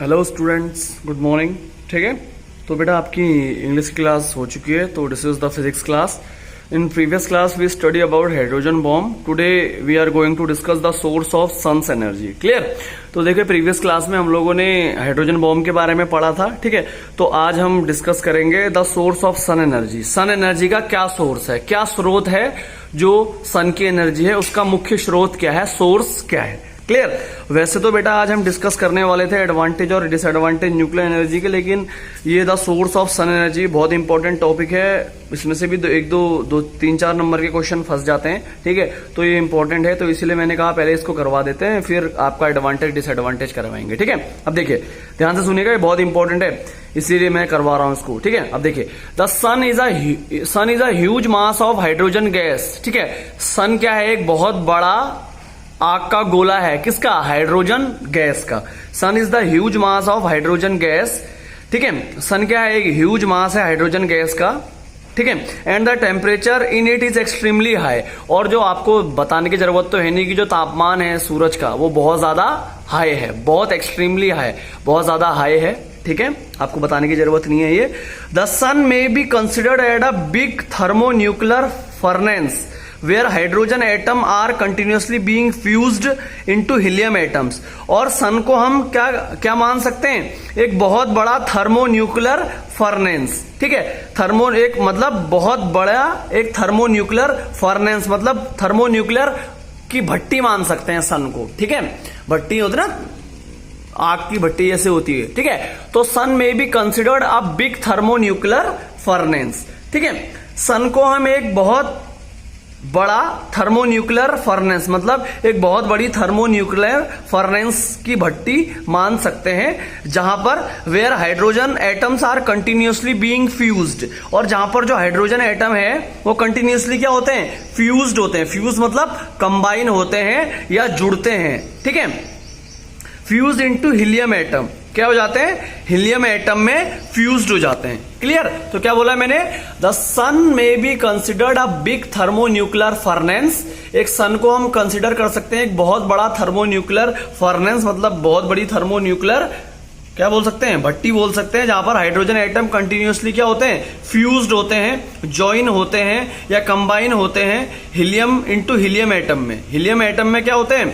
Hello students, good morning. ठीक है, तो बेटा आपकी इंग्लिश क्लास हो चुकी है। तो this is the physics class. In previous class we study about hydrogen bomb. Today we are going to discuss the source of sun's energy. Clear? तो देखिए, प्रीवियस क्लास में हम लोगों ने हाइड्रोजन बॉम्ब के बारे में पढ़ा था। ठीक है, तो आज हम डिस्कस करेंगे the source of sun energy. Sun energy का क्या सोर्स है, क्या स्रोत है, जो सन की एनर्जी है उसका मुख्य स्रोत क्या है, सोर्स क्या है। क्लियर? वैसे तो बेटा आज हम डिस्कस करने वाले थे एडवांटेज और डिसएडवांटेज न्यूक्लियर एनर्जी के, लेकिन ये the source of sun energy बहुत इंपॉर्टेंट टॉपिक है। इसमें से भी दो तीन चार नंबर के क्वेश्चन फंस जाते हैं। ठीक है, तो ये इंपॉर्टेंट है, तो इसीलिए मैंने कहा पहले इसको करवा देते हैं, फिर आपका एडवांटेज डिसएडवांटेज करवाएंगे। ठीक है, अब देखिए ध्यान से सुनिएगा, ये बहुत इंपॉर्टेंट है, इसीलिए मैं करवा रहा हूं इसको। ठीक है, अब देखिए, the sun is a huge mass of hydrogen gas. ठीक है, सन क्या है, एक बहुत बड़ा आग का गोला है। किसका? हाइड्रोजन गैस का। Sun is the huge mass of hydrogen gas. ठीक है, सन क्या है, एक ह्यूज मास है हाइड्रोजन गैस का। ठीक है, and the temperature in it is extremely high. और जो आपको बताने की जरूरत तो है नहीं कि जो तापमान है सूरज का वो बहुत ज्यादा हाई है, बहुत एक्सट्रीमली हाई, बहुत ज्यादा हाई है। ठीक है, आपको बताने की जरूरत नहीं है ये। The sun may be considered at a big thermonuclear furnace where hydrogen atom are continuously being fused into helium atoms। और सन को हम क्या क्या मान सकते हैं, एक बहुत बड़ा थर्मोन्यूक्लियर फर्नेस। ठीक है, एक मतलब बहुत बड़ा एक थर्मोन्यूक्लियर फर्नेस, मतलब थर्मोन्यूक्लियर की भट्टी मान सकते हैं सन को। ठीक है, भट्टी होती ना, आग की भट्टी जैसे होती है। ठीक है, तो सन में be considered a big thermonuclear furnace. ठीक है, सन को हम एक बहुत बड़ा थर्मोन्यूक्लियर फर्नेस, मतलब एक बहुत बड़ी थर्मोन्यूक्लियर फर्नेस की भट्टी मान सकते हैं, जहां पर where hydrogen atoms are continuously being fused. और जहां पर जो हाइड्रोजन एटम है वो कंटिन्यूसली क्या होते हैं, फ्यूज्ड होते हैं। फ्यूज मतलब कंबाइन होते हैं या जुड़ते हैं। ठीक है, फ्यूज इनटू हीलियम एटम, क्या हो जाते हैं, हीलियम एटम में फ्यूज्ड हो जाते हैं। क्लियर? तो क्या बोला मैंने, द सन में be considered a big thermonuclear furnace. एक सन को हम कंसिडर कर सकते हैं एक बहुत बड़ा थर्मोन्यूक्लियर फर्नेस, मतलब बहुत बड़ी थर्मोन्यूक्लियर क्या बोल सकते हैं, भट्टी बोल सकते हैं, जहां पर हाइड्रोजन एटम कंटिन्यूसली क्या होते हैं, फ्यूज्ड होते हैं, ज्वाइन होते हैं या कंबाइन होते हैं हीलियम इनटू हीलियम एटम में। हीलियम एटम में क्या होते हैं,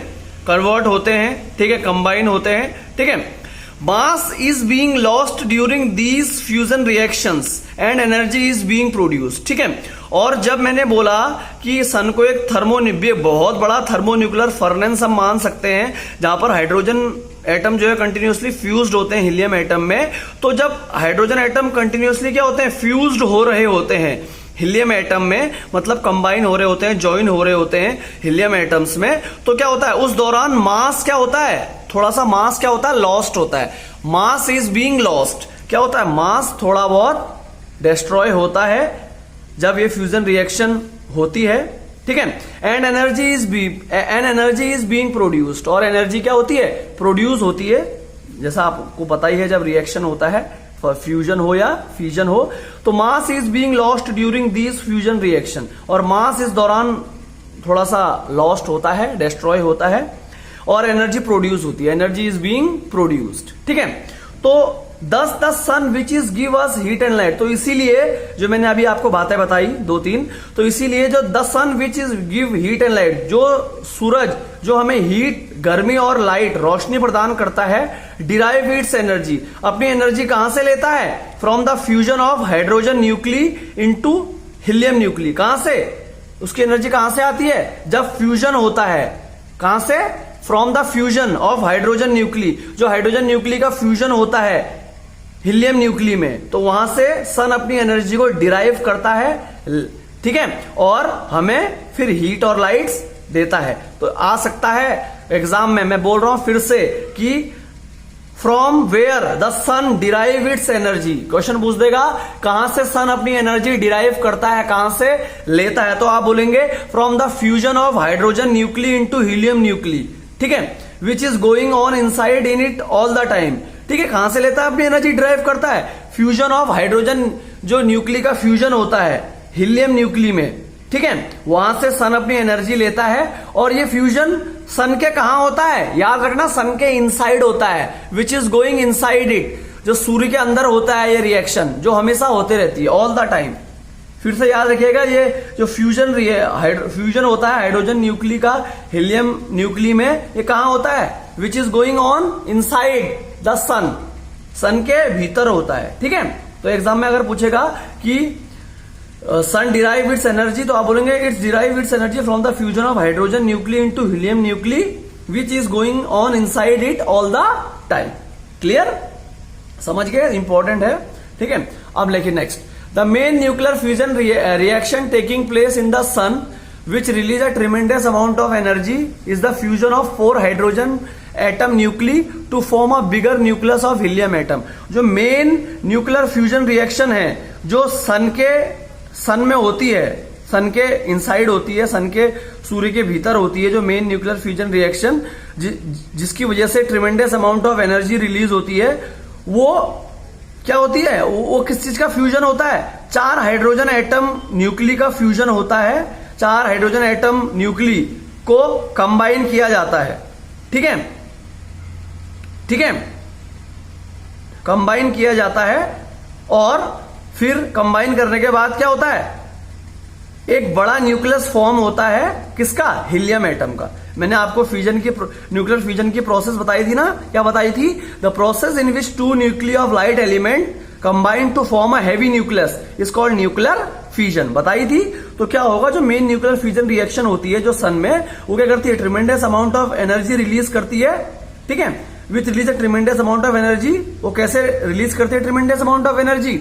कन्वर्ट होते हैं। ठीक है, कंबाइन होते हैं। ठीक है, mass is being lost during these fusion reactions and energy is being produced। ठीक है, और जब मैंने बोला कि सन को एक बहुत बड़ा थर्मोन्यूक्लियर फर्नेस हम मान सकते हैं, जहां पर हाइड्रोजन एटम जो है कंटिन्यूसली फ्यूज्ड होते हैं हीलियम एटम में, तो जब हाइड्रोजन एटम कंटिन्यूसली क्या होते हैं, फ्यूज्ड हो रहे होते हैं हीलियम एटम में, मतलब कंबाइन हो रहे होते हैं, ज्वाइन हो रहे होते हैं हीलियम एटम्स में, तो क्या होता है, उस दौरान मास क्या होता है, थोड़ा सा मास क्या होता है, लॉस्ट होता है। Mass is being lost. क्या होता है, मास थोड़ा बहुत डिस्ट्रॉय होता है जब ये फ्यूजन रिएक्शन होती है। ठीक है, and energy is being produced. और एनर्जी क्या होती है, प्रोड्यूस होती है। जैसा आपको पता ही है, जब रिएक्शन होता है, फ्यूजन हो या फ्यूजन हो, तो mass is being lost during this fusion reaction. और मास इस दौरान थोड़ा सा लॉस्ट होता है, डिस्ट्रॉय होता है, और एनर्जी प्रोड्यूस होती है, एनर्जी इज बीइंग प्रोड्यूस्ड। ठीक है, तो thus the sun which is give us heat and light. तो इसीलिए जो मैंने अभी आपको बातें बताई दो तीन, तो इसीलिए जो the sun which is give heat and light, जो सूरज जो हमें हीट, गर्मी और लाइट, रोशनी प्रदान करता है, डिराइव इट्स एनर्जी, अपनी एनर्जी कहां से लेता है, from the fusion of hydrogen nuclei into helium nuclei. कहां से, उसकी एनर्जी कहां से आती है, जब फ्यूजन होता है। कहां से, from the fusion of hydrogen nuclei, जो हाइड्रोजन न्यूक्ली का फ्यूजन होता है हीलियम न्यूक्ली में, तो वहां से सन अपनी एनर्जी को डिराइव करता है। ठीक है, और हमें फिर हीट और लाइट्स देता है। तो आ सकता है एग्जाम में, मैं बोल रहा हूं फिर से कि from where the sun derive its energy, question पूछ देगा कहां से सन अपनी एनर्जी डिराइव करता है, कहां से लेता है, तो आप बोलेंगे from the fusion of hydrogen nuclei into helium nuclei. ठीक है, which is going on inside in it all the time. ठीक है, कहां से लेता है अपनी एनर्जी, ड्राइव करता है फ्यूजन ऑफ हाइड्रोजन, जो न्यूक्ली का फ्यूजन होता है हीलियम न्यूक्ली में। ठीक है, वहां से सन अपनी एनर्जी लेता है और ये फ्यूजन सन के कहां होता है, याद रखना सन के इनसाइड होता है, which is going inside it, जो सूर्य के अंदर होता है ये रिएक्शन, जो हमेशा होते रहती है ऑल द टाइम। फिर से याद रखिएगा, ये जो फ्यूजन होता है हाइड्रोजन न्यूक्ली का हीलियम न्यूक्ली में, ये कहां होता है, which is going on inside the sun, sun के भीतर होता है। ठीक है, तो एग्जाम में अगर पूछेगा कि सन डिराइव इट्स एनर्जी, तो आप बोलेंगे its derive its energy from the fusion of hydrogen nuclei into helium nuclei which is going on inside it all the time. Clear, समझ गए, इंपॉर्टेंट है। ठीक है, अब लेकिन next, the main nuclear fusion reaction taking place in the sun which release a tremendous amount of energy is the fusion of 4 hydrogen atom nuclei to form a bigger nucleus of helium atom। जो main nuclear fusion reaction है जो सन में होती है, सन के inside होती है, सन के सूर्य के भीतर होती है, जो मेन न्यूक्लियर फ्यूजन रिएक्शन जिसकी वजह से tremendous amount of energy release होती है, वो क्या होती है, वो किस चीज का फ्यूजन होता है, 4 हाइड्रोजन एटम न्यूक्ली का फ्यूजन होता है, 4 हाइड्रोजन एटम न्यूक्ली को कंबाइन किया जाता है। ठीक है, ठीक है, कंबाइन किया जाता है और फिर कंबाइन करने के बाद क्या होता है, एक बड़ा न्यूक्लियस फॉर्म होता है, किसका, हीलियम एटम का। मैंने आपको फ्यूजन की न्यूक्लियर फ्यूजन की प्रोसेस बताई थी ना, क्या बताई थी, the process in which 2 nuclear of light element combined to form a heavy nucleus is called nuclear fusion, बताई थी। तो क्या होगा, जो मेन न्यूक्लियर फ्यूजन रिएक्शन होती है जो सन में, वो क्या करती है, tremendous amount of energy release करती है। ठीक है, with release a tremendous amount of energy, वो कैसे रिलीज करती है tremendous amount of energy,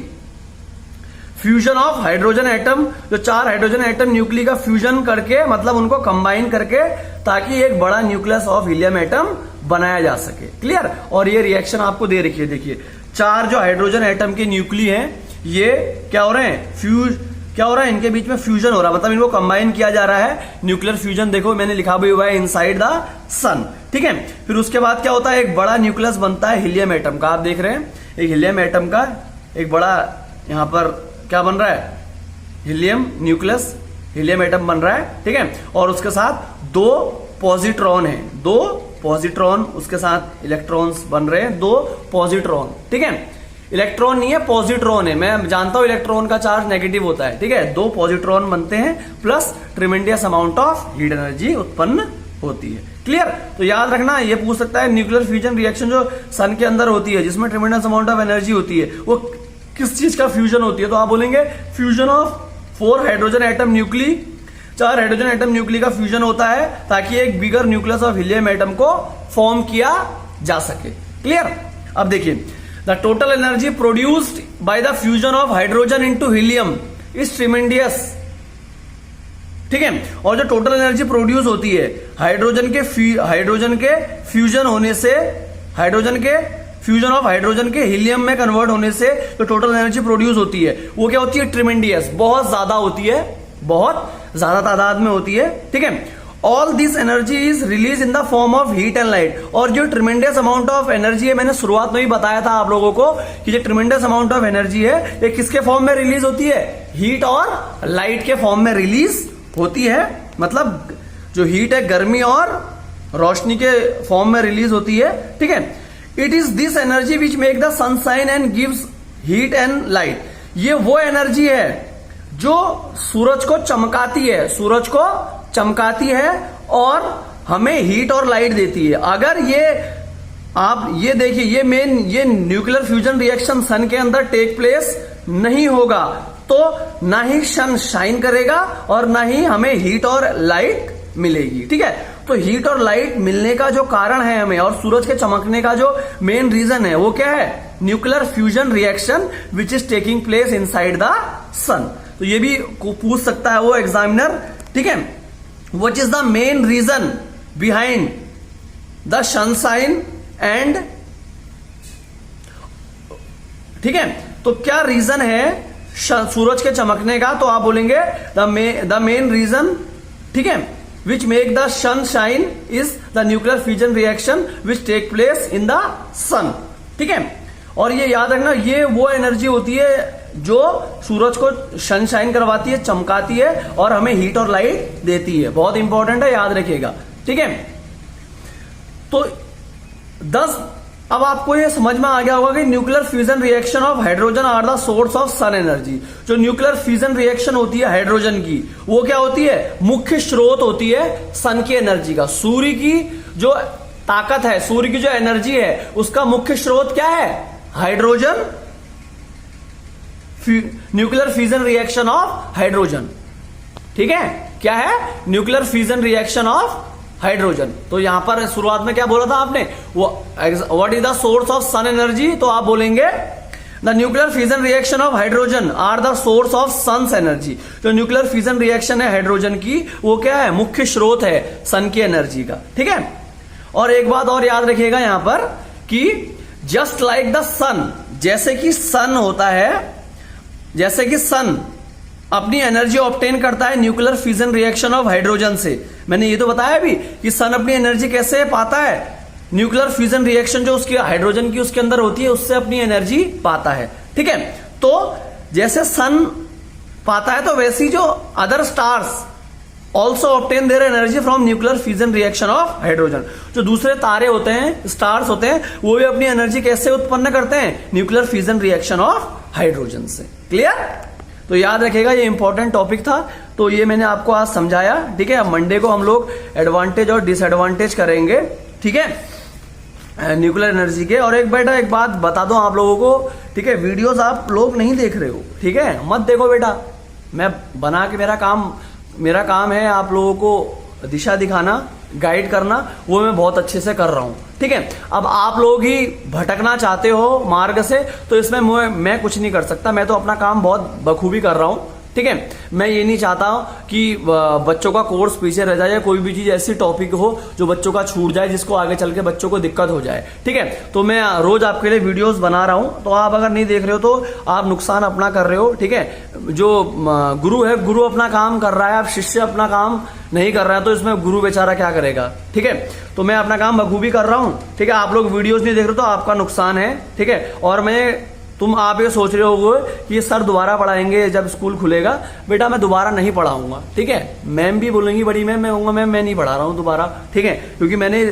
fusion of hydrogen atom, जो 4 हाइड्रोजन एटम न्यूक्ली का फ्यूजन करके, मतलब उनको कंबाइन करके, ताकि एक बड़ा न्यूक्लियस ऑफ हीलियम एटम बनाया जा सके। क्लियर, और ये रिएक्शन आपको दे रखी है, देखिए 4 जो हाइड्रोजन एटम के न्यूक्ली हैं, ये क्या हो रहे हैं, क्या हो रहा है, इनके बीच में फ्यूजन हो रहा है, मतलब इनको कंबाइन किया जा रहा है, न्यूक्लियर फ्यूजन। देखो मैंने लिखा भी हुआ है इनसाइड द सन। ठीक है, फिर उसके बाद क्या होता है, एक बड़ा न्यूक्लियस बनता है हीलियम एटम का। आप देख रहे हैं एक हीलियम एटम का एक बड़ा, यहां पर क्या बन रहा है, हीलियम न्यूक्लियस, हीलियम एटम बन रहा है। ठीक है, और उसके साथ 2 पॉजिट्रॉन है, 2 पॉजिट्रॉन, उसके साथ इलेक्ट्रॉन्स बन रहे हैं, 2 पॉजिट्रॉन। ठीक है, इलेक्ट्रॉन नहीं है, पॉजिट्रॉन है, मैं जानता हूं इलेक्ट्रॉन का चार्ज नेगेटिव होता है। ठीक है, 2 पॉजिट्रॉन बनते हैं, plus tremendous amount of heat energy उत्पन्न होती है। क्लियर, तो याद रखना, ये पूछ सकता है न्यूक्लियर फ्यूजन रिएक्शन जो सन के अंदर होती है, जिसमें ट्रिमेंडियस अमाउंट ऑफ एनर्जी होती है, वो किस चीज का फ्यूजन होती है, तो आप बोलेंगे fusion of 4 hydrogen atom nuclei, 4 hydrogen atom nuclei का फ्यूजन होता है, ताकि एक बिगर न्यूक्लियस ऑफ हीलियम एटम को फॉर्म किया जा सके। क्लियर, अब देखिए, the total energy produced by the fusion of hydrogen into helium is tremendous. ठीक है, और जो टोटल एनर्जी प्रोड्यूस होती है हाइड्रोजन के फ्यूजन होने से, फ्यूजन ऑफ हाइड्रोजन के हीलियम में कन्वर्ट होने से जो टोटल एनर्जी प्रोड्यूस होती है, वो क्या होती है, ट्रिमेंडियस, बहुत ज्यादा होती है, बहुत ज्यादा तादाद में होती है। ठीक है, all this energy is release in the form of heat and light. और जो ट्रिमेंडियस अमाउंट ऑफ एनर्जी है, मैंने शुरुआत में ही बताया था आप लोगों को कि जो ट्रिमेंडियस अमाउंट ऑफ एनर्जी है, ये किसके फॉर्म में रिलीज होती है, हीट और लाइट के फॉर्म में रिलीज होती है। मतलब जो हीट है, गर्मी और रोशनी के फॉर्म में रिलीज होती है। ठीक है, it is this energy which make the sunshine and gives heat and light. ये वो एनर्जी है जो सूरज को चमकाती है, सूरज को चमकाती है और हमें हीट और लाइट देती है। अगर ये आप ये देखिए, ये न्यूक्लियर फ्यूजन रिएक्शन सन के अंदर टेक प्लेस नहीं होगा, तो ना ही सन शाइन करेगा और ना ही हमें हीट और लाइट मिलेगी। ठीक है, तो हीट और लाइट मिलने का जो कारण है हमें, और सूरज के चमकने का जो मेन रीजन है, वो क्या है, nuclear fusion reaction which is taking place inside the sun. तो ये भी पूछ सकता है वो एग्जामिनर। ठीक है, what is the main reason behind the sunshine and, ठीक है, तो क्या रीजन है सूरज के चमकने का, तो आप बोलेंगे द मेन रीजन, ठीक है, which make the sun shine is the nuclear fusion reaction which take place in the sun. ठीक है, और ये याद रखना, ये वो एनर्जी होती है जो सूरज को सनशाइन करवाती है, चमकाती है और हमें हीट और लाइट देती है। बहुत इंपॉर्टेंट है, याद रखिएगा। ठीक है, तो 10 अब आपको ये समझ में आ गया होगा कि nuclear fusion reaction of hydrogen are the source of sun energy. जो न्यूक्लियर फ्यूजन रिएक्शन होती है हाइड्रोजन की, वो क्या होती है, मुख्य स्रोत होती है सन की एनर्जी का। सूर्य की जो ताकत है, सूर्य की जो एनर्जी है, उसका मुख्य स्रोत क्या है, hydrogen, nuclear fusion reaction of hydrogen. ठीक है, क्या है, nuclear fusion reaction of hydrogen. तो यहां पर शुरुआत में क्या बोला था आपने, what is the source of sun energy, तो आप बोलेंगे the nuclear fusion reaction of hydrogen are the source of sun's energy. जो न्यूक्लियर फ्यूजन रिएक्शन है हाइड्रोजन की, वो क्या है, मुख्य स्रोत है सन की एनर्जी का। ठीक है, और एक बात और याद रखिएगा यहां पर कि जस्ट लाइक द सन, जैसे कि सन होता है, जैसे कि सन अपनी एनर्जी ऑब्टेन करता है nuclear fusion reaction of hydrogen से। मैंने ये तो बताया भी कि सन अपनी एनर्जी कैसे पाता है, न्यूक्लियर फ्यूजन रिएक्शन जो उसकी हाइड्रोजन की उसके अंदर होती है, उससे अपनी एनर्जी पाता है। ठीक है, तो जैसे सन पाता है, तो वैसी जो other stars also obtain their energy from nuclear fusion reaction of hydrogen. जो दूसरे तारे होते हैं, स्टार्स होते हैं, वो भी अपनी एनर्जी कैसे उत्पन्न करते हैं, nuclear fusion reaction of hydrogen से। क्लियर, तो याद रखिएगा ये इंपॉर्टेंट टॉपिक था, तो ये मैंने आपको आज समझाया। ठीक है, अब मंडे को हम लोग एडवांटेज और डिसएडवांटेज करेंगे। ठीक है, न्यूक्लियर एनर्जी के। और एक बेटा एक बात बता दो आप लोगों को, ठीक है, वीडियोस आप लोग नहीं देख रहे हो, ठीक है, मत देखो बेटा। मैं बना के मेरा काम है आप लोगों को दिशा दिखाना, गाइड करना, वो मैं बहुत अच्छे से कर रहा हूं। ठीक है, अब आप लोग ही भटकना चाहते हो मार्ग से, तो इसमें मैं कुछ नहीं कर सकता। मैं तो अपना काम बहुत बखूबी कर रहा हूं। ठीक है, मैं ये नहीं चाहता कि बच्चों का कोर्स पीछे रह जाए, या कोई भी चीज ऐसी टॉपिक हो जो बच्चों का छूट जाए, जिसको आगे चल के बच्चों को दिक्कत हो जाए। ठीक है, तो मैं रोज आपके लिए वीडियोस बना रहा हूं, तो आप अगर नहीं देख रहे हो तो आप नुकसान अपना कर रहे हो। ठीक है, जो गुरु है, गुरु अपना काम कर रहा है, आप शिष्य अपना काम नहीं कर रहा है, तो इसमें गुरु बेचारा क्या करेगा। ठीक है, तो मैं अपना काम बखूबी कर रहा हूं। ठीक है, आप लोग वीडियोस नहीं देख रहे हो तो आपका नुकसान है। ठीक है, और आप ये सोच रहे होगे कि सर दोबारा पढ़ाएंगे जब स्कूल खुलेगा। बेटा मैं दोबारा नहीं पढ़ाऊंगा। ठीक है, मैम भी बोलेंगी बड़ी मैम, मैं कहूंगा मैम मैं नहीं पढ़ा रहा हूं दोबारा। ठीक है, क्योंकि मैंने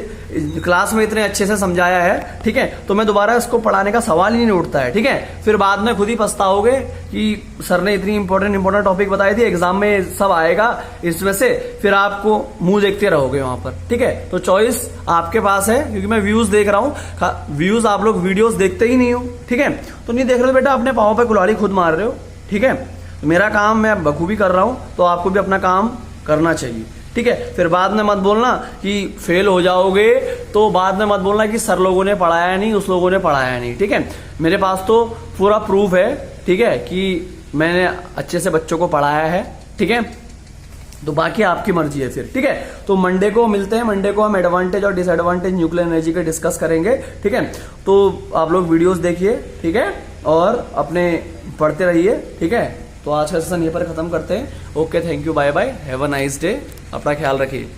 क्लास में इतने अच्छे से समझाया है। ठीक है, तो मैं दोबारा इसको पढ़ाने का सवाल ही नहीं उठता है। ठीक है, फिर बाद में खुद ही पछताओगे कि सर ने इतनी इंपॉर्टेंट टॉपिक बताई थी, एग्जाम में सब आएगा इसमें से, फिर आपको मुंह देखते रहोगे वहां पर। ठीक है, तो चॉइस आपके पास है, क्योंकि मैं व्यूज देख रहा हूं, व्यूज आप लोग वीडियोस देखते ही नहीं हो। ठीक है, तो नहीं देख रहे हो बेटा, अपने पाँव पे कुल्हाड़ी खुद मार रहे हो। ठीक है, तो मेरा काम मैं बखूबी कर रहा हूं, तो आपको भी अपना काम करना चाहिए। ठीक है, फिर बाद में मत बोलना कि फेल हो जाओगे, तो बाद में मत बोलना कि सर लोगों ने पढ़ाया नहीं, उस लोगों ने पढ़ाया नहीं। ठीक है, मेरे पास तो पूरा प्रूफ है। ठीक है, कि मैंने अच्छे से बच्चों को पढ़ाया है। ठीक है, तो बाकी आपकी मर्जी है फिर। ठीक है, तो मंडे को मिलते हैं। मंडे को हम एडवांटेज और डिसएडवांटेज न्यूक्लियर एनर्जी के डिस्कस करेंगे। ठीक है, तो आप लोग वीडियोस देखिए। ठीक है, और अपने पढ़ते रहिए। ठीक है, तो आज का सेशन यहीं पर खत्म करते हैं। Okay, thank you, bye bye, have a nice day, अपना ख्याल रखिए।